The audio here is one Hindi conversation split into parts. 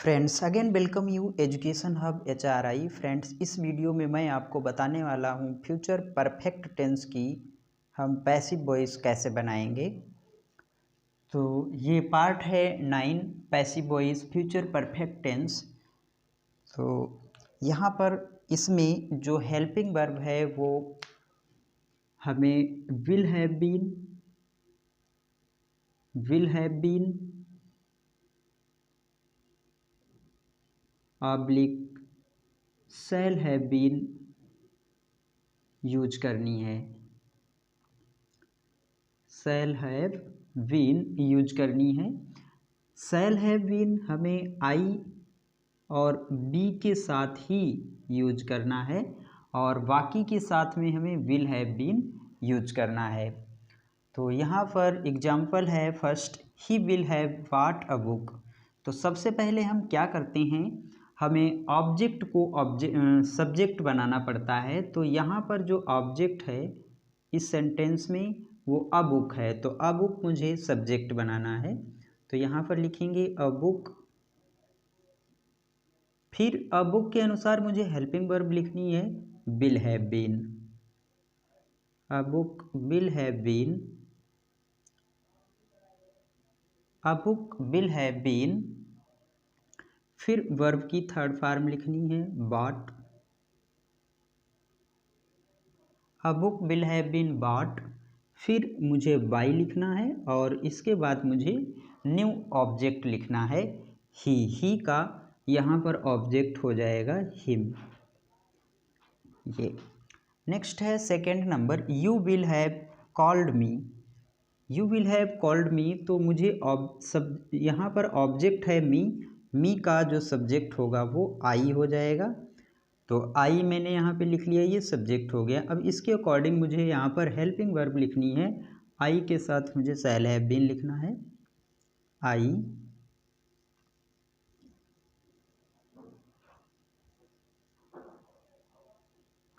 Friends again welcome you education hub HRI। Friends इस वीडियो में मैं आपको बताने वाला हूँ फ्यूचर परफेक्ट टेंस की हम पैसिव वॉइस कैसे बनाएंगे। तो ये पार्ट है 9 passive voice future perfect tense. तो यहाँ पर इसमें जो हेल्पिंग वर्ब है वो हमें will have been oblique shall have been use करनी है। शैल हैव बीन यूज करनी है। शैल हैव बीन हमें आई और बी के साथ ही यूज करना है और बाकी के साथ में हमें विल हैव बीन यूज करना है। तो यहाँ पर एग्जाम्पल है first, he will have bought a book. तो सबसे पहले हम क्या करते हैं, हमें ऑब्जेक्ट को सब्जेक्ट बनाना पड़ता है। तो यहाँ पर जो ऑब्जेक्ट है इस सेंटेंस में वो अ बुक है, तो अ बुक मुझे सब्जेक्ट बनाना है। तो यहाँ पर लिखेंगे अ बुक, फिर अ बुक के अनुसार मुझे हेल्पिंग वर्ब लिखनी है will have been. A book will have been, a book will have been. फिर वर्ब की थर्ड फॉर्म लिखनी है bought. A book will have been bought, फिर मुझे बाई लिखना है और इसके बाद मुझे न्यू ऑब्जेक्ट लिखना है ही का यहाँ पर ऑब्जेक्ट हो जाएगा हिम। ये नेक्स्ट है second number, you will have called me. You will have called me, तो मुझे सब यहाँ पर ऑब्जेक्ट है मी का जो सब्जेक्ट होगा वो आई हो जाएगा। तो आई मैंने यहाँ पे लिख लिया, ये सब्जेक्ट हो गया। अब इसके अकॉर्डिंग मुझे यहाँ पर हेल्पिंग वर्ब लिखनी है। आई के साथ मुझे शैल हैव बीन लिखना है।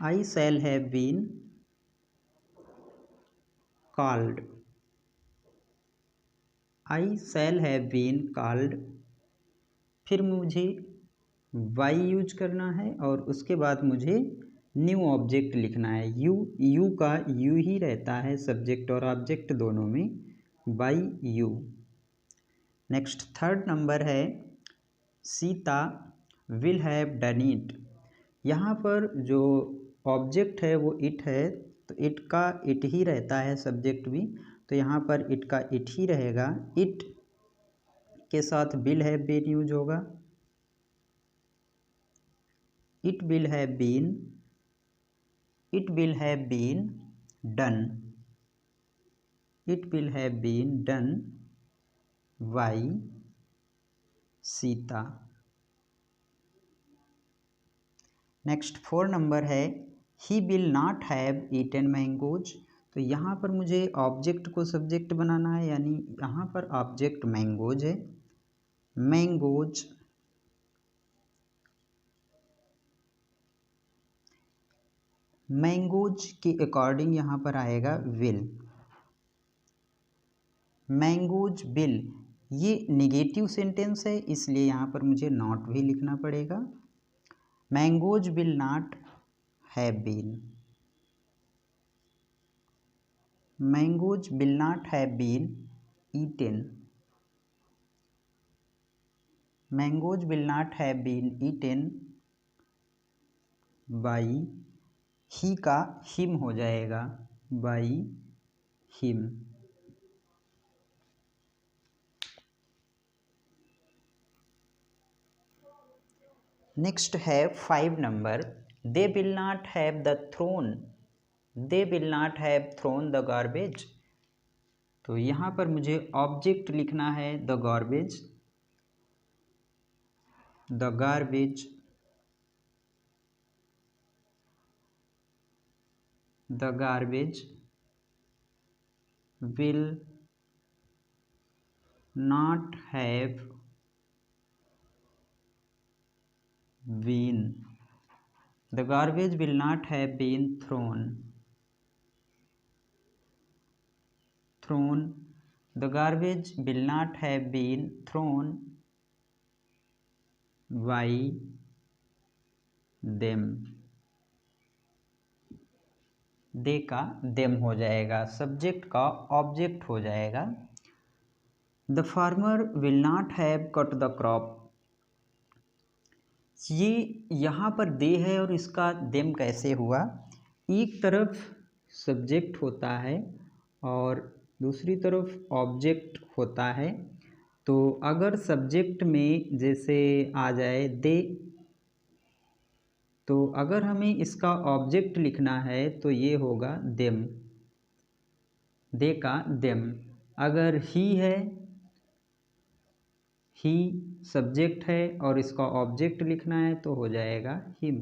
I shall have been called. I shall have been called. फिर मुझे वाई यूज करना है और उसके बाद मुझे न्यू ऑब्जेक्ट लिखना है। यू का यू ही रहता है सब्जेक्ट और ऑब्जेक्ट दोनों में, by you. Next third number है Sita will have done it. यहाँ पर जो ऑब्जेक्ट है वो इट है, तो इट का इट ही रहता है सब्जेक्ट भी, तो यहाँ पर इट का इट ही रहेगा। इट के साथ विल हैव बीन यूज होगा। It will have been done. It will have been done by Sita. Next 4 number है he will not have eaten mangoes। तो यहाँ पर मुझे ऑब्जेक्ट को सब्जेक्ट बनाना है, यानी यहाँ पर ऑब्जेक्ट मैंगोज है। मैंगोज मैंगोज के अकॉर्डिंग यहाँ पर आएगा विल। मैंगोज विल, ये निगेटिव सेंटेंस है इसलिए यहाँ पर मुझे नॉट भी लिखना पड़ेगा। Mangoes will not have been. Mangoes will not have been eaten. Mangoes will not have been eaten by, he का हिम हो जाएगा, बाई हिम। नेक्स्ट है 5 नंबर, they will not have the thrown. They will not have thrown the garbage. तो यहाँ पर मुझे ऑब्जेक्ट लिखना है the garbage. The garbage, the garbage will not have been, the garbage will not have been thrown। the garbage will not have been thrown by them, they का देम हो जाएगा, सब्जेक्ट का ऑब्जेक्ट हो जाएगा। The farmer will not have cut the crop, ये यहाँ पर दे है और इसका देम कैसे हुआ, एक तरफ सब्जेक्ट होता है और दूसरी तरफ ऑब्जेक्ट होता है। तो अगर सब्जेक्ट में जैसे आ जाए दे, तो अगर हमें इसका ऑब्जेक्ट लिखना है तो ये होगा देम, दे का देम। अगर ही है, ही सब्जेक्ट है और इसका ऑब्जेक्ट लिखना है तो हो जाएगा हिम।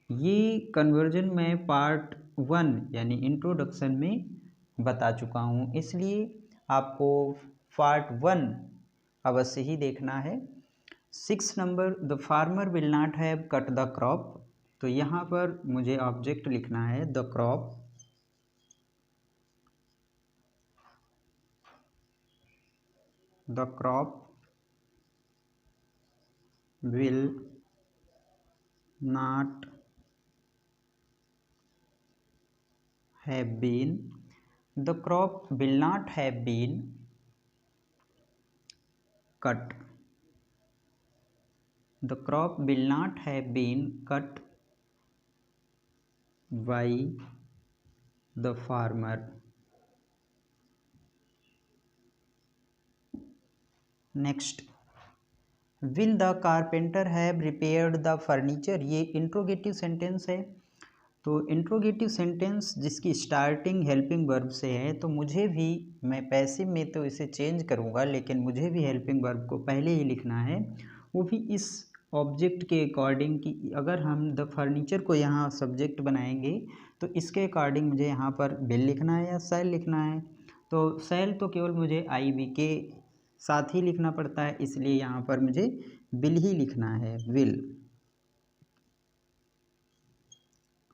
ये कन्वर्जन मैं पार्ट 1 यानी इंट्रोडक्शन में बता चुका हूँ, इसलिए आपको पार्ट 1 अवश्य ही देखना है। 6 number, the farmer will not have cut the crop, तो यहाँ पर मुझे ऑब्जेक्ट लिखना है the crop, the crop will not have been, the crop will not have been cut, the crop will not have been cut by the farmer। Next, will the carpenter have repaired the furniture, ये इंट्रोगेटिव सेंटेंस है। तो इंट्रोगेटिव सेंटेंस जिसकी स्टार्टिंग हेल्पिंग वर्ब से है, तो मुझे भी, मैं पैसिव में तो इसे चेंज करूँगा लेकिन मुझे भी हेल्पिंग वर्ब को पहले ही लिखना है, वो भी इस ऑब्जेक्ट के अकॉर्डिंग कि अगर हम द फर्नीचर को यहाँ सब्जेक्ट बनाएंगे तो इसके अकॉर्डिंग मुझे यहाँ पर बिल लिखना है या सेल लिखना है। तो सेल तो केवल मुझे आई वी के साथ ही लिखना पड़ता है, इसलिए यहाँ पर मुझे बिल ही लिखना है, will,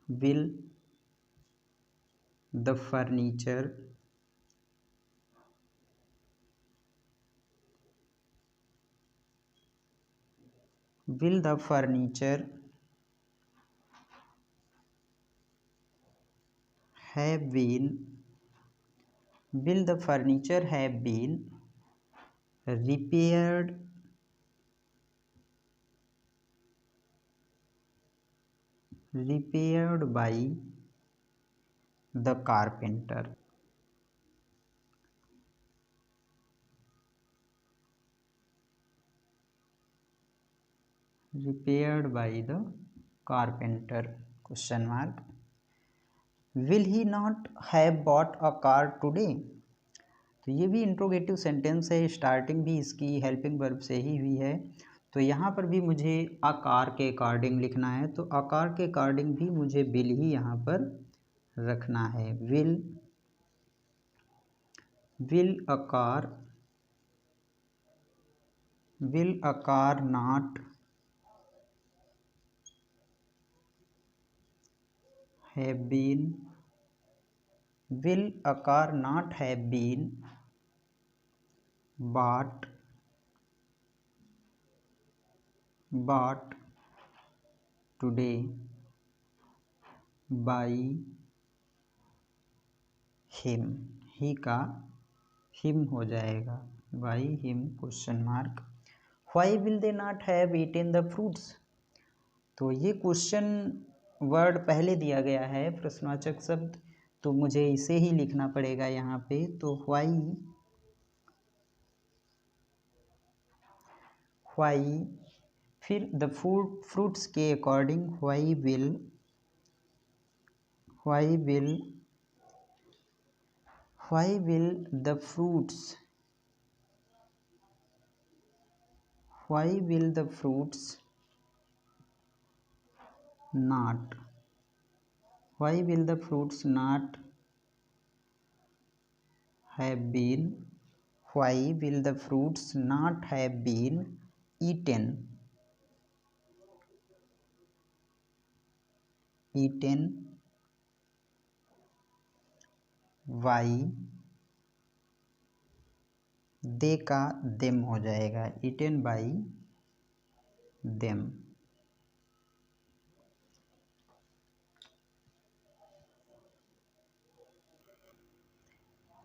will the furniture will the furniture have been, will the furniture have been repaired by the carpenter, repaired by the carpenter, question mark। will he not have bought a car today, तो ये भी इंट्रोगेटिव सेंटेंस है, स्टार्टिंग भी इसकी हेल्पिंग वर्ब से ही हुई है। तो यहाँ पर भी मुझे आकार के अकॉर्डिंग लिखना है, तो आकार के अकॉर्डिंग भी मुझे विल ही यहाँ पर रखना है, विल आकार, will a car not have been, will a car not have been bought today by him, ही का him हो जाएगा, by him, question mark। why will they not have eaten the fruits, तो ये क्वेश्चन वर्ड पहले दिया गया है, प्रश्नवाचक शब्द, तो मुझे इसे ही लिखना पड़ेगा यहाँ पे। तो why फिर द फ्रूट्स के according why will the fruits, why will the fruits not, why will the fruits not have been, why will the fruits not have been eaten by, दे का देम हो जाएगा, eaten by them।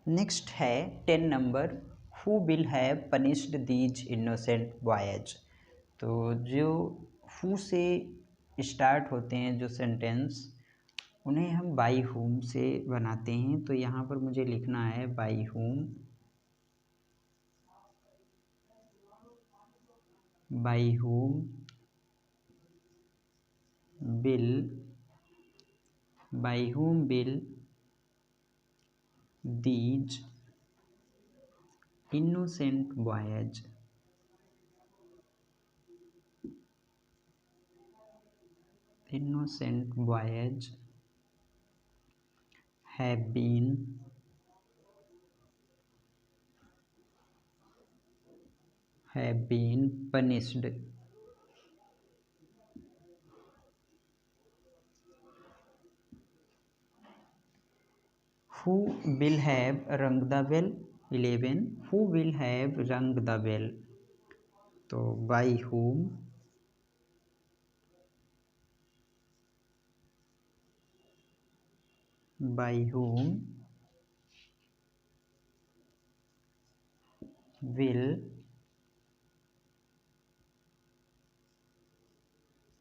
नेक्स्ट है 10 number, who will have punished these innocent boys. तो जो हु से स्टार्ट होते हैं जो सेंटेंस, उन्हें हम बाई हुम से बनाते हैं। तो यहाँ पर मुझे लिखना है बाई हुम, बाई हुम विल, बाई हुम will these innocent boys have been punished। Who will have rung the bell? 11, who will have rung the bell? तो by whom, by whom will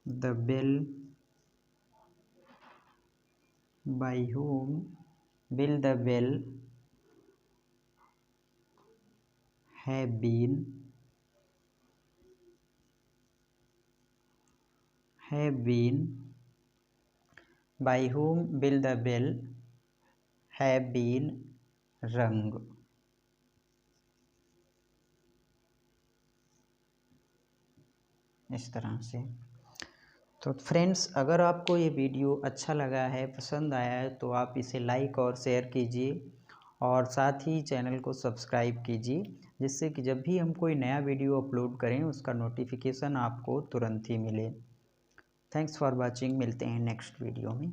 the bell, by whom will the bell have been by whom will the bell have been rung। इस तरह से। तो फ्रेंड्स, अगर आपको ये वीडियो अच्छा लगा है, पसंद आया है, तो आप इसे लाइक और शेयर कीजिए और साथ ही चैनल को सब्सक्राइब कीजिए, जिससे कि जब भी हम कोई नया वीडियो अपलोड करें उसका नोटिफिकेशन आपको तुरंत ही मिले। थैंक्स फॉर वॉचिंग, मिलते हैं नेक्स्ट वीडियो में।